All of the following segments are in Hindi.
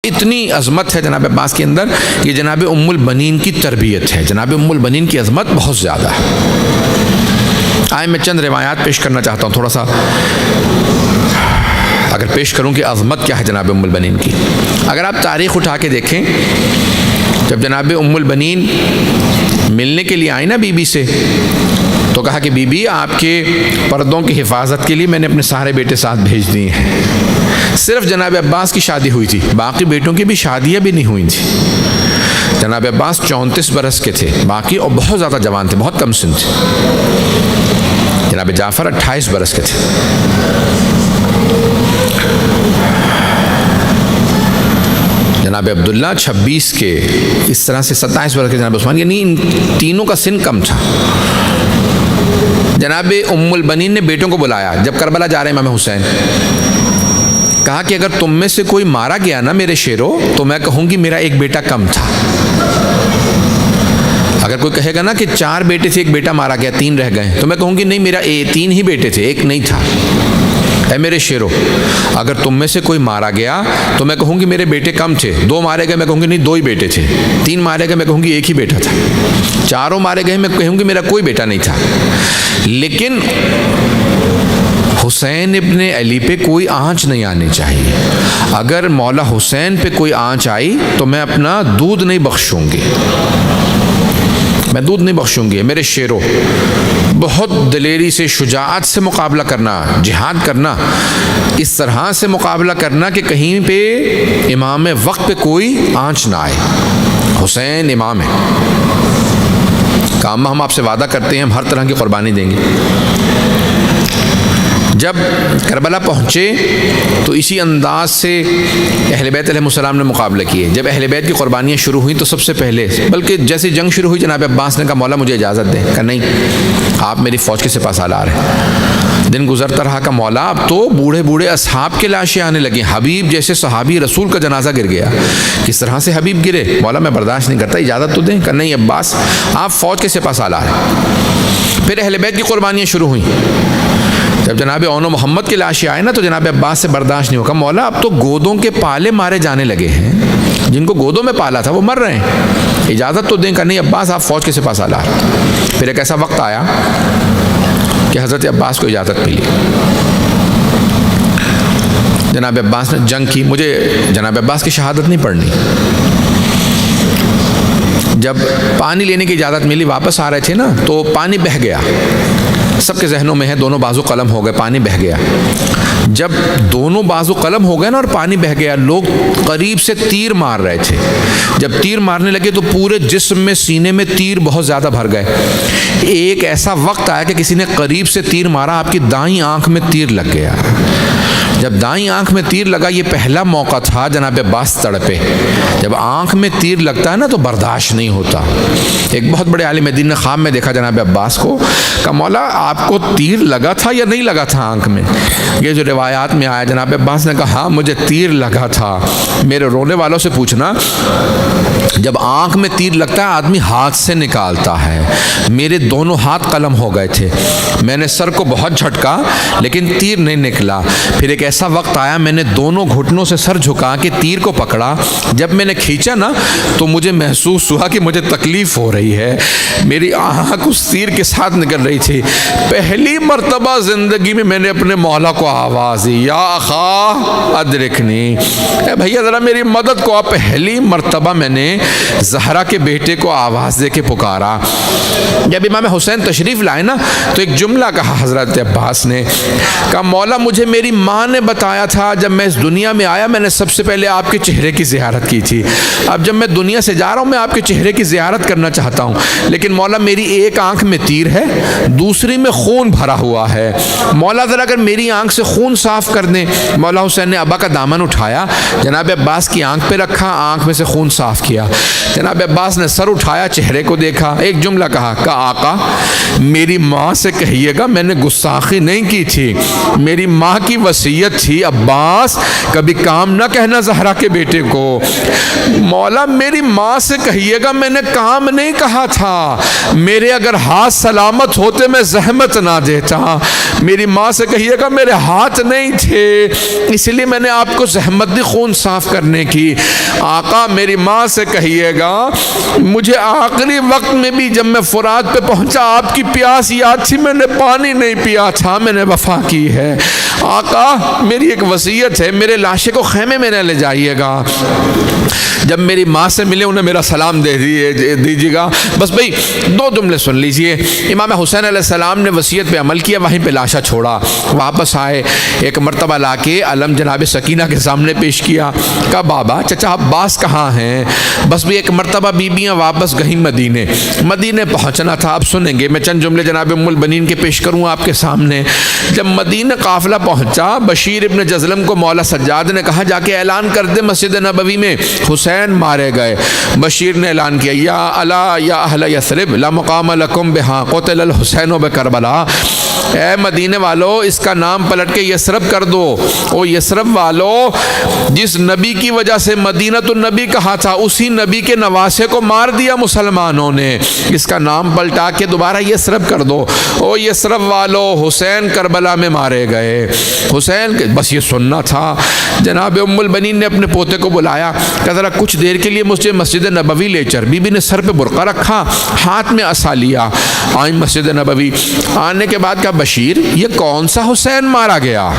इतनी अज़मत है जनाब अब्बास के अंदर, ये जनाब उम्मुल बनीन की तरबियत है। जनाब उम्मुल बनीन की अज़मत बहुत ज़्यादा है। आए मैं चंद रिवायात पेश करना चाहता हूँ, थोड़ा सा अगर पेश करूँ कि अज़मत क्या है जनाब उम्मुल बनीन की। अगर आप तारीख़ उठा के देखें, जब जनाब उम्मुल बनीन मिलने के लिए आई ना बीबी से, तो कहा कि बीबी आपके पर्दों की हिफाजत के लिए मैंने अपने सारे बेटे साथ भेज दिए हैं। सिर्फ जनाब अब्बास की शादी हुई थी, बाकी बेटों की भी शादियाँ भी नहीं हुई थी। जनाब अब्बास 34 बरस के थे, बाकी और बहुत ज़्यादा जवान थे, बहुत कम सिन थे। जनाब जाफ़र 28 बरस के थे। जनाब अब्दुल्ला 26 के, इस तरह से 27 वर्ष के जनाब उस्मान, यानी इन तीनों का सिन कम था। जनाब उम्मुल बनीन ने बेटों को बुलाया, जब करबला जा रहे हैं इमाम हुसैन, कहा कि अगर तुम में से कोई मारा गया ना मेरे शेरों, तो मैं कहूँगी मेरा एक बेटा कम था। अगर कोई कहेगा ना कि 4 बेटे थे, एक बेटा मारा गया, 3 रह गए, तो मैं कहूँगी नहीं, मेरा 3 ही बेटे थे, एक नहीं था। ऐ मेरे शेरों, अगर तुम में से कोई मारा गया तो मैं कहूँगी मेरे बेटे कम थे। 2 मारे गए, मैं कहूँगी नहीं 2 ही बेटे थे। 3 मारे गए, मैं कहूँगी 1 ही बेटा था। 4 मारे गए, मैं कहूँगी मेरा कोई बेटा नहीं था। लेकिन हुसैन इब्ने अली पे कोई आँच नहीं आनी चाहिए। अगर मौला हुसैन पे कोई आँच आई तो मैं अपना दूध नहीं बख्शूँगी, मैं दूध नहीं बख्शूँगी। मेरे शेरों, बहुत दिलेरी से, शुजाअत से मुकाबला करना, जिहाद करना, इस तरह से मुकाबला करना कि कहीं पे इमाम वक्त पे कोई आँच ना आए। हुसैन इमाम है, काम हम आपसे वादा करते हैं हम हर तरह की कुर्बानी देंगे। जब करबला पहुँचे तो इसी अंदाज से अहले बैत अलैहिस्सलाम ने मुकाबला किए। जब अहले बैत की कुर्बानियाँ शुरू हुई तो सबसे पहले, बल्कि जैसे जंग शुरू हुई, जनाब अब्बास ने कहा मौला मुझे इजाज़त दें। कहा नहीं, आप मेरी फ़ौज के सिपा सालार हैं। दिन गुजरता रहा का मौला अब तो बूढ़े बूढ़े असहाब के लाशें आने लगी। हबीब जैसे सहाबी रसूल का जनाजा गिर गया। किस तरह से हबीब गिरे? मौला मैं बर्दाश्त नहीं करता, इजाज़त तो दें। कहा नहीं अब्बास, आप फ़ौज के सिपा सालार हैं। फिर अहले बैत की कुर्बानियाँ शुरू हुई। जब जनाब ओनो मोहम्मद की लाशें आए ना, तो जनाब अब्बास से बर्दाश्त नहीं होगा। मौला अब तो गोदों के पाले मारे जाने लगे हैं, जिनको गोदों में पाला था वो मर रहे हैं, इजाज़त तो दें। का नहीं अब्बास, आप फ़ौज के सिपा सालार। फिर एक ऐसा वक्त आया कि हज़रत अब्बास को इजाज़त मिली। जनाब अब्बास ने जंग की। मुझे जनाब अब्बास की शहादत नहीं पढ़नी। जब पानी लेने की इजाज़त मिली, वापस आ रहे थे ना, तो पानी बह गया। सबके जहनों में है, दोनों बाजू कलम हो गए, पानी बह गया। जब दोनों बाजू कलम हो गए ना और पानी बह गया, लोग करीब से तीर मार रहे थे। जब तीर मारने लगे तो पूरे जिस्म में, सीने में तीर बहुत ज़्यादा भर गए। एक ऐसा वक्त आया कि किसी ने करीब से तीर मारा, आपकी दाईं आंख में तीर लग गया। जब दाईं आंख में तीर लगा, ये पहला मौका था जनाब अब्बास तड़पे। जब आंख में तीर लगता है ना तो बर्दाश्त नहीं होता। एक बहुत बड़े आलिम दीन ने ख्वाब में देखा जनाब अब्बास को, कहा मौला आपको तीर लगा था या नहीं लगा था आंख में? ये जो रिवायात में आया, जनाब अब्बास ने कहा हाँ मुझे तीर लगा था। मेरे रोने वालों से पूछना, जब आंख में तीर लगता है आदमी हाथ से निकालता है। मेरे दोनों हाथ कलम हो गए थे, मैंने सर को बहुत झटका लेकिन तीर नहीं निकला। फिर एक ऐसा वक्त आया, मैंने दोनों घुटनों से सर झुका के तीर को पकड़ा। जब मैंने खींचा ना तो मुझे महसूस हुआ कि मुझे तकलीफ हो रही है। मेरी आँख उस तीर के साथ निकल रही थी। पहली मर्तबा जिंदगी में मैंने अपने मौला को आवाज़ दी, या अखा अदरिकनी, भैया ज़रा मेरी मदद को। पहली मर्तबा मैंने ज़हरा के बेटे को आवाज़ दे के पुकारा। जब इमाम हुसैन तशरीफ़ लाए ना, तो एक जुमला कहा हज़रत अब्बास ने, कहा मौला मुझे मेरी माँ ने बताया था, जब मैं इस दुनिया में आया मैंने सबसे पहले आपके चेहरे की ज़ियारत की थी। अब जब मैं दुनिया से जा रहा हूँ मैं आपके चेहरे की ज़ियारत करना चाहता हूँ, लेकिन मौला मेरी एक आँख में तीर है, दूसरी में खून भरा हुआ है। मौला ज़रा अगर मेरी आँख से खून साफ़ कर दें। मौला हुसैन ने अब्बा का दामन उठाया, जनाब अब्बास की आँख पे रखा, आँख में से खून साफ़ किया। जनाब अब्बास ने सर उठाया, चेहरे को देखा, एक जुमला कहा, आका मेरी माँ से कहिएगा मैंने गुस्ताखी नहीं की थी, मेरी माँ की वसीयत वसीयत थी, अब्बास कभी काम ना कहना ज़हरा के बेटे को। मौला मेरी माँ से कहिएगा मैंने काम नहीं कहा था, मेरे अगर हाथ सलामत होते मैं जहमत ना देता। मेरी माँ से कहिएगा मेरे हाथ नहीं थे, इसलिए मैंने आपको जहमत दी खून साफ करने की। आका मेरी माँ से कहिएगा मुझे आखिरी वक्त में भी जब मैं फुरात पे पहुंचा आपकी प्यास याद थी, मैंने पानी नहीं पिया था, मैंने वफा की है। आका मेरी एक वसीयत है, मेरे लाशे को खैमे में न ले जाइएगा, जब मेरी माँ से मिले उन्हें मेरा सलाम दे दीजिएगा। बस भाई 2 जुमले सुन लीजिए। इमाम हुसैन अलैहिस्सलाम ने वसीयत पे अमल किया, वहीं पे लाशा छोड़ा, वापस आए, एक मरतबा लाके अलम जनाब सकीना के सामने पेश किया। कहा बाबा चचा अब्बास कहाँ हैं? बस भी एक मरतबा बीबियाँ वापस गई मदीने पहुँचना था। अब सुनेंगे, मैं चंद जुमले जनाब उम्मुल बनीन के पेश करूँ आपके सामने। जब मदीने काफिला पहुँचा, बशीर इब्न जज़लम को मौला सज्जाद ने कहा जाके ऐलान कर दे मस्जिद नबवी में हुसैन मारे गए। बशीर ने ऐलान किया, या अला या अहल यसरिब ला मुकाम लकुम बिहा क़ुतिल अल हुसैन ब करबला। ए मदीने वालों, इसका नाम पलट के यसरब कर दो। ओ यसरब वालों, जिस नबी की वजह से मदीना तो नबी कहा था, उसी नबी के नवासे को मार दिया मुसलमानों ने, इसका नाम पलटा के दोबारा यसरब कर दो। ओ यसरब वालों, हुसैन करबला में मारे गए। हुसैन बस ये सुनना था। जनाब उम्मुल बनीन ने अपने पोते को बुलाया, कहा ज़रा कुछ देर के लिए मुझे मस्जिद नबवी ले चल। बीबी ने सर पे बुरका रखा, हाथ में असा लिया, आई मस्जिद नबवी। आने के बाद कहा बशीर ये कौन सा हुसैन मारा गया?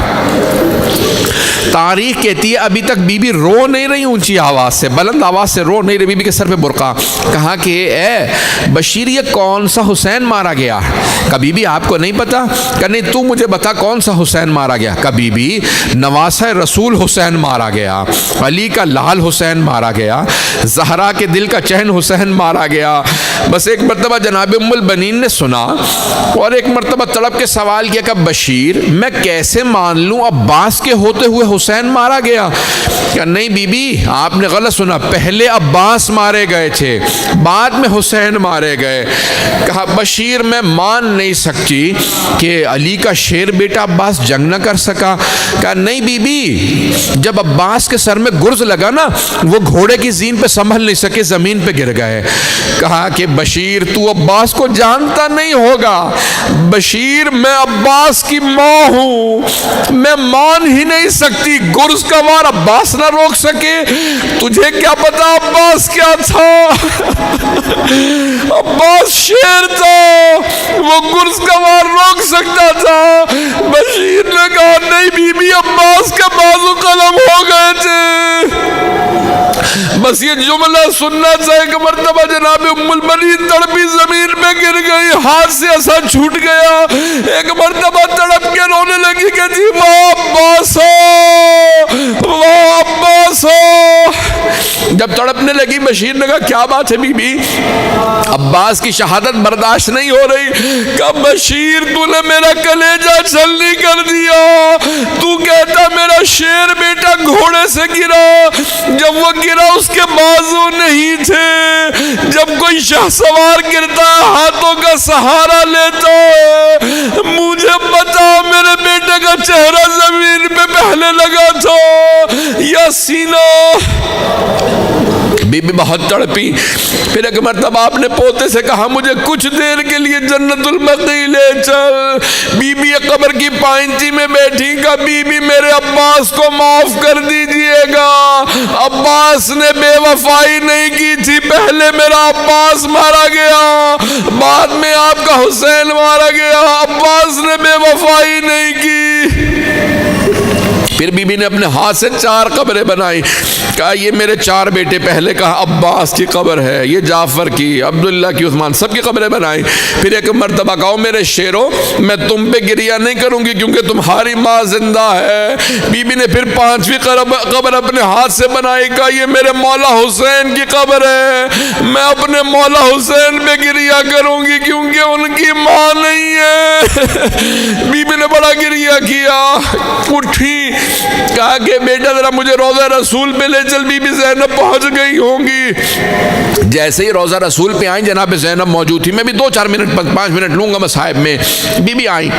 तारीख कहती है अभी तक बीबी रो नहीं रही, ऊंची आवाज़ से, बुलंद आवाज़ से रो नहीं रही, बीबी के सर पे बुरका। कहा कि ए बशीर ये कौन सा हुसैन मारा गया? कहा बीबी आपको नहीं पता? कहा नहीं तू मुझे बता कौन सा हुसैन मारा गया? कहा बीबी नवासा रसूल हुसैन मारा गया, अली का लाल हुसैन मारा गया, ज़हरा के दिल का चैन हुसैन मारा गया। बस एक मरतबा जनाब उम्मुल बनीन ने सुना और एक मरतबा तड़प के सवाल किया, कहा बशीर मैं कैसे मान लूँ अब्बास के होते हुए हुसैन मारा गया? क्या नहीं बीबी आपने गलत सुना, पहले अब्बास मारे गए थे, बाद में हुसैन मारे गए। कहा बशीर मैं मान नहीं सकती कि अली का शेर बेटा अब्बास जंग न कर सका। कहा नहीं बीबी, जब अब्बास के सर में गुर्ज लगा ना, वो घोड़े की जीन पे संभल नहीं सके, जमीन पे गिर गए। कहा कि बशीर तू अब्बास को जानता नहीं होगा, बशीर मैं अब्बास की माँ हूँ, मैं मान ही नहीं सकती, गुर्ज का वार अब्बास ना रोक सके। तुझे क्या पता अब्बास क्या था? अब्बास शेर था, वो गुर्ज का वार रोक सकता था। बशीर ने कहा नहीं बीबी अब्बास का बाजू कलम हो गए थे। बस ये जुमला सुनना चाहिए कि मरतबा जनाब उम्मुल बनीन तड़पी जमीन में गिर गई, हाथ से असर छूट गया। एक मरतबा तड़प के रोने लगी, कहती वाह अब्बास हो, वाह अब्बास हो। जब तड़पने लगी बशीर ने कहा क्या बात है बीबी? अब्बास की शहादत बर्दाश्त नहीं हो रही। कहा बशीर तूने मेरा कलेजा छलनी कर दिया, तू कहता मेरा शेर बेटा घोड़े से गिरा, जब वो गिरा उसके बाजू नहीं थे। जब कोई शाहसवार गिरता हाथों का सहारा लेता है, मुझे पता मेरे बेटे का चेहरा जमीन पे पहले लगा था या सीना। बीबी बहुत तड़पी। फिर एक मरतबा आपने पोते से कहा मुझे कुछ देर के लिए जन्नतुल बकी ले चल। बीबी कब्र की पाइंची में बैठी, का बीबी मेरे अब्बास को माफ कर दीजिएगा, अब्बास ने बेवफाई नहीं की थी, पहले मेरा अब्बास मारा गया, बाद में आपका हुसैन मारा गया, अब्बास ने बेवफाई नहीं की। फिर बीबी ने अपने हाथ से 4 कब्रें बनाई। कहा ये मेरे 4 बेटे, पहले कहा अब्बास की कब्र है, ये जाफर की, अब्दुल्ला की, उस्मान, सबकी कब्रें बनाई। फिर एक मरतबा कहो मेरे शेरों मैं तुम पे गिरिया नहीं करूंगी क्योंकि तुम्हारी माँ जिंदा है। बीबी ने फिर 5वीं कब्र अपने हाथ से बनाई। कहा ये मेरे मौला हुसैन की कब्र है, मैं अपने मौला हुसैन पे गिरिया करूंगी क्योंकि उनकी माँ नहीं है। बीबी ने बड़ा गिरिया किया, उठी कहा कि बेटा जरा मुझे रोज़ा रसूल पे ले चल, बीबी ज़ैनब पहुंच गई होंगी। जैसे ही रोज़ा रसूल पे आई, जनाब ज़ैनब मौजूद थी। मैं भी 2-4 मिनट 5 मिनट लूँगा मसाहिब में। बीबी आई,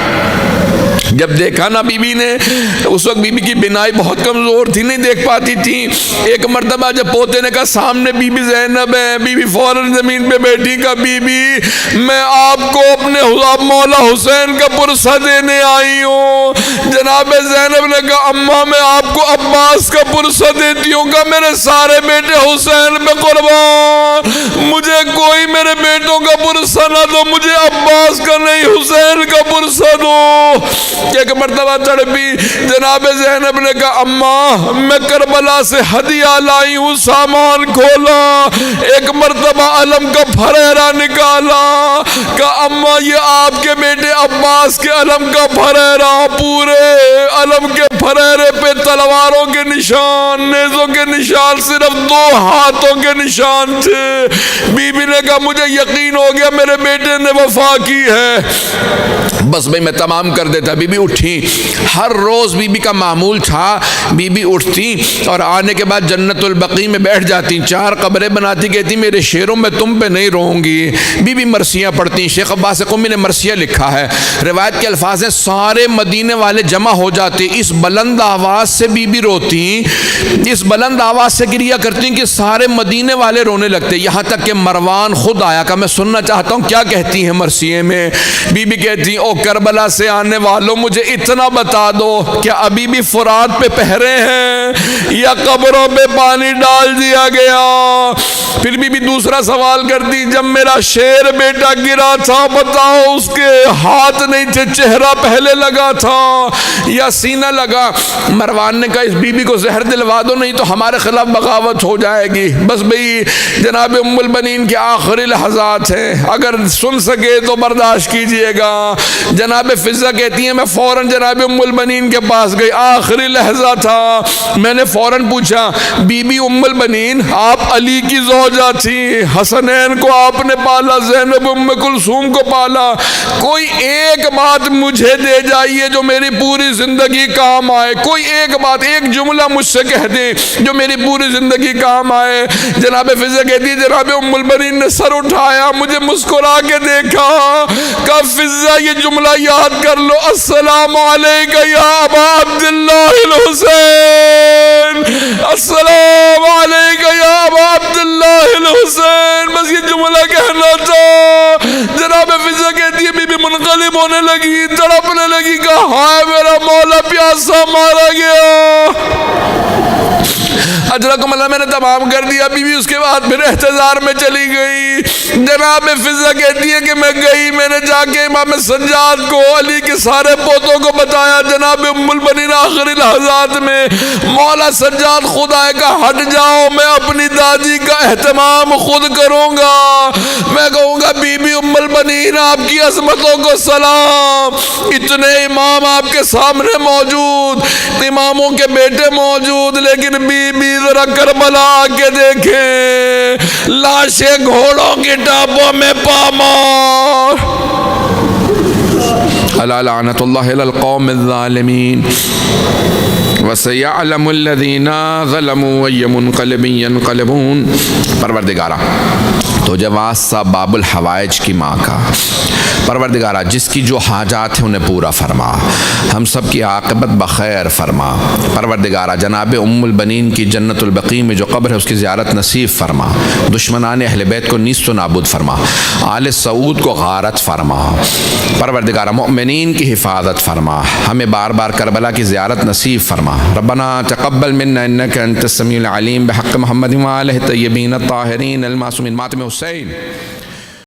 जब देखा ना बीबी ने, उस वक्त बीबी की बिनाई बहुत कमज़ोर थी, नहीं देख पाती थी। एक मरतबा जब पोते ने कहा सामने बीबी ज़ैनब है, बीबी फ़ौरन ज़मीन पे बैठी। का बीबी मैं आपको अपने मौला हुसैन का पुरसा देने आई हूँ। जनाब ज़ैनब ने कहा अम्मा मैं आपको अब्बास का पुरसा देती हूँ। का मेरे सारे बेटे हुसैन पे कुर्बान, मुझे कोई मेरे बेटों का पुरसा ना दो, मुझे अब्बास का नहीं हुसैन का पुरसा दो। एक मरतबा तड़पी, जनाब ज़ैनब ने कहा अम्मा मैं करबला से हदिया लाई हूँ। सामान खोला, एक मरतबा अलम का फरेरा निकाला। कहा अम्मा ये आपके बेटे अब्बास के अलम का फरेरा। पूरे अलम के फरेरे पे तलवारों के निशान, नेज़ों के निशान, सिर्फ 2 हाथों के निशान थे। बीबी ने कहा मुझे यकीन हो गया मेरे बेटे ने वफा की है। बस भाई मैं तमाम कर देता। बीबी उठी। हर रोज़ बीबी का मामूल था, बीबी उठती और आने के बाद जन्नतुल बकी में बैठ जाती, 4 कब्रें बनाती, कहती मेरे शेरों में तुम पे नहीं रोऊंगी। बीबी मरसियाँ पढ़ती। शेख अब्बास क़ुमी ने मरसिया लिखा है, रिवायत के अल्फाज हैं सारे मदीने वाले जमा हो जाते, इस बुलंद आवाज़ से बीबी रोती, इस बुलंद आवाज़ से गिरिया करती कि सारे मदीने वाले रोने लगते। यहाँ तक कि मरवान खुद आया का मैं सुनना चाहता हूँ क्या कहती हैं मरसिए में। बीबी कहती ओ करबला से आने वालों मुझे इतना बता दो, क्या अभी भी फुरात पे पहरे हैं या कब्रों पे पानी डाल दिया गया। फिर बीबी दूसरा सवाल करती, जब मेरा शेर बेटा गिरा था बताओ उसके हाथ नहीं थे, चेहरा पहले लगा था या सीना लगा। मरवान ने कहा इस बीबी को जहर दिलवा दो, नहीं तो हमारे खिलाफ बगावत हो जाएगी। बस भाई जनाब उम्मुल बनीन के आखिरी लहज़ात हैं, अगर सुन सके तो बर्दाश्त कीजिएगा। जनाब फिज़ा कहती हैं मैं फ़ौरन जनाब उम्मुल बनीन के पास गई, आखिरी लहजा था। मैंने फ़ौरन पूछा बीबी उम्मुल बनीन आप अली की ज़ौजा थी, हसनैन को आपने पाला, ज़ैनब उम्म कुलसूम को पाला, कोई एक बात मुझे दे जाइए जो मेरी पूरी ज़िंदगी काम आए। कोई एक बात, एक जुमला मुझसे कह दे जो मेरी पूरी ज़िंदगी काम आए। जनाब फिज़ा कहती है जनाब उम्मुल बनीन ने सर उठाया, मुझे मुस्कुरा के देखा, कहा फिज़ा ये जुमला याद कर लो, अस्सलामु अलैका या अबा अब्दुल्लाहिल हुसैन, अस्सलामु अलैका या अबा अब्दुल्लाहिल हुसैन। बस ये जुमला कहना था। जनाब फिज़ा कहती है बीबी मुनक़लिब होने लगी, तड़पने लगी, कहा हाय मेरा मौला प्यासा मारा गया। अजरकुम अल्लाह मैंने तमाम कर दिया। बीवी उसके बाद फिर एहतज़ार में चली गई। जनाब फिज़ा कहती है कि मैं गई, मैंने जाके इमाम सज्जाद को, अली के सारे पोतों को बताया। जनाब उम्मुल बनीन आखिरी लहज़ात में मौला सज्जाद खुद आए, का हट जाओ, मैं अपनी दादी का एहतमाम खुद करूँगा। मैं कहूँगा बीबी उम्मुल बनीन आपकी अज़मतों को सलाम, इतने इमाम आपके सामने मौजूद, इमामों के बेटे मौजूद, लेकिन बीबी जरा करबला आके देखें, लाशें घोड़ों की टापों में पामार। अला लानतुल्लाहि अलल कौमिज़ ज़ालिमीन वसयअलमुल्लज़ीना ज़लमू अय्य मुनक़लिबिन यनक़लिबून। परवरदिगारा तो जवाब सा बाबुल हवाइज की माँ का, परवरदिगारा जिसकी जो हाजात हैं उन्हें पूरा फरमा, हम सब की आक़िबत बख़ैर फरमा। परवरदिगारा जनाब उम्मुल बनीन की जन्नतुल बक़ी में जो कब्र है उसकी ज़ियारत नसीब फरमा, दुश्मनान अहले बैत को नीस्त व नाबूद फरमा, आले सऊद को गारत फरमा। परवरदिगारा मुअमिनीन की हिफाजत फरमा, हमें बार बार करबला की ज़ियारत नसीब फरमा। रब्बना तक़ब्बल मिन्ना इन्नका अंतस समीउल अलीम बिहक़्क़ि मुहम्मदिन व आलिहि तय्यबीन अत्ताहिरीन अल मासूमीन। मातम हुसैन।